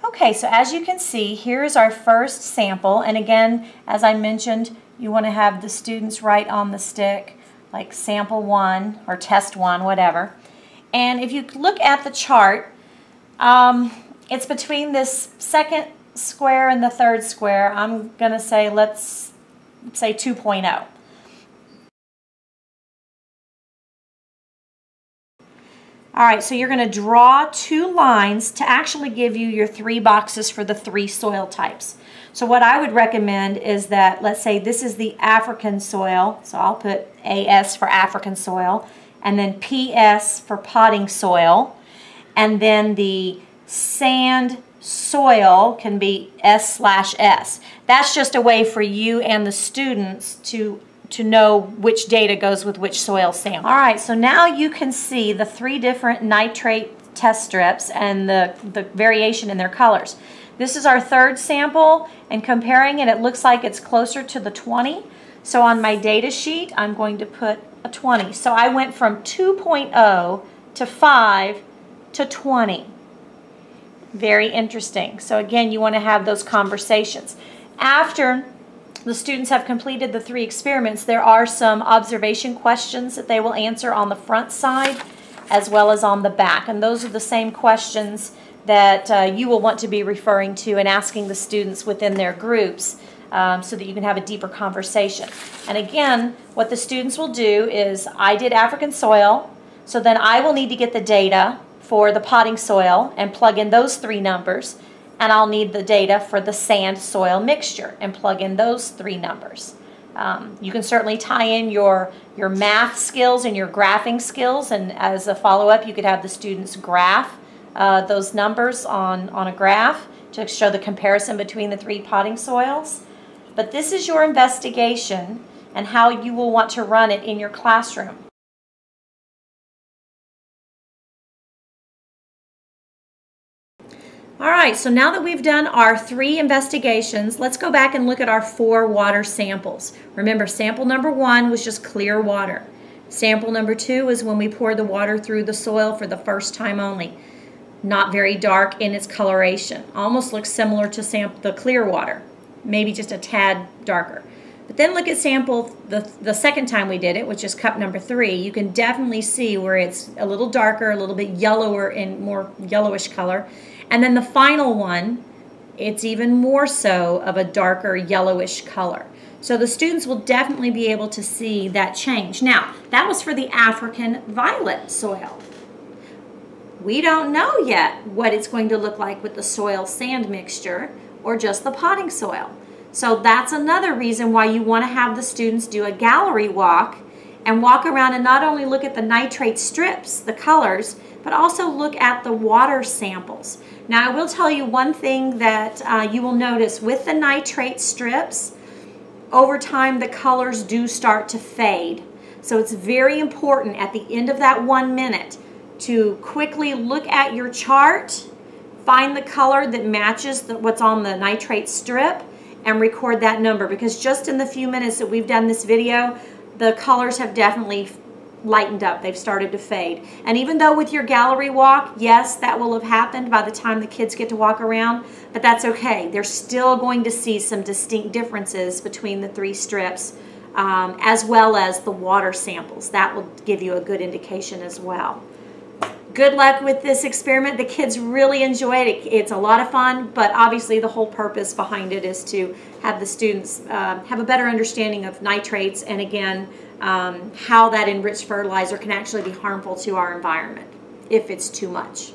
Okay, so as you can see, here's our first sample, and again, as I mentioned, you want to have the students write on the stick like sample 1 or test 1, whatever. And if you look at the chart, it's between this second square and the third square. I'm going to say, let's say 2.0. All right, so you're going to draw 2 lines to actually give you your 3 boxes for the 3 soil types. So what I would recommend is that, let's say this is the African soil, so I'll put AS for African soil, and then PS for potting soil, and then the sand soil can be S/S. That's just a way for you and the students to know which data goes with which soil sample. All right, so now you can see the 3 different nitrate test strips and the variation in their colors. This is our third sample, and comparing it, it looks like it's closer to the 20. So on my data sheet, I'm going to put a 20. So I went from 2.0 to 5 to 20. Very interesting. So again, you want to have those conversations. After the students have completed the 3 experiments, there are some observation questions that they will answer on the front side as well as on the back. And those are the same questions that you will want to be referring to and asking the students within their groups so that you can have a deeper conversation. And again, what the students will do is, I did African soil, so then I will need to get the data for the potting soil and plug in those 3 numbers. And I'll need the data for the sand soil mixture and plug in those 3 numbers. You can certainly tie in your math skills and your graphing skills, and as a follow-up you could have the students graph those numbers on a graph to show the comparison between the 3 potting soils. But this is your investigation and how you will want to run it in your classroom. All right, so now that we've done our 3 investigations, let's go back and look at our 4 water samples. Remember, sample number 1 was just clear water. Sample number 2 is when we poured the water through the soil for the first time only. Not very dark in its coloration. Almost looks similar to the clear water, maybe just a tad darker. But then look at sample the second time we did it, which is cup number 3. You can definitely see where it's a little darker, a little bit yellower and more yellowish color. And then the final one, it's even more so of a darker yellowish color. So the students will definitely be able to see that change. Now, that was for the African violet soil. We don't know yet what it's going to look like with the soil sand mixture or just the potting soil. So that's another reason why you want to have the students do a gallery walk and walk around and not only look at the nitrate strips, the colors, but also look at the water samples. Now I will tell you one thing that you will notice with the nitrate strips, over time the colors do start to fade. So it's very important at the end of that 1 minute to quickly look at your chart, find the color that matches what's on the nitrate strip, and record that number, because just in the few minutes that we've done this video, the colors have definitely lightened up. They've started to fade. And even though with your gallery walk, yes, that will have happened by the time the kids get to walk around, but that's okay. They're still going to see some distinct differences between the 3 strips, as well as the water samples. That will give you a good indication as well. Good luck with this experiment. The kids really enjoy it. It's a lot of fun, but obviously the whole purpose behind it is to have the students have a better understanding of nitrates, and again, how that enriched fertilizer can actually be harmful to our environment if it's too much.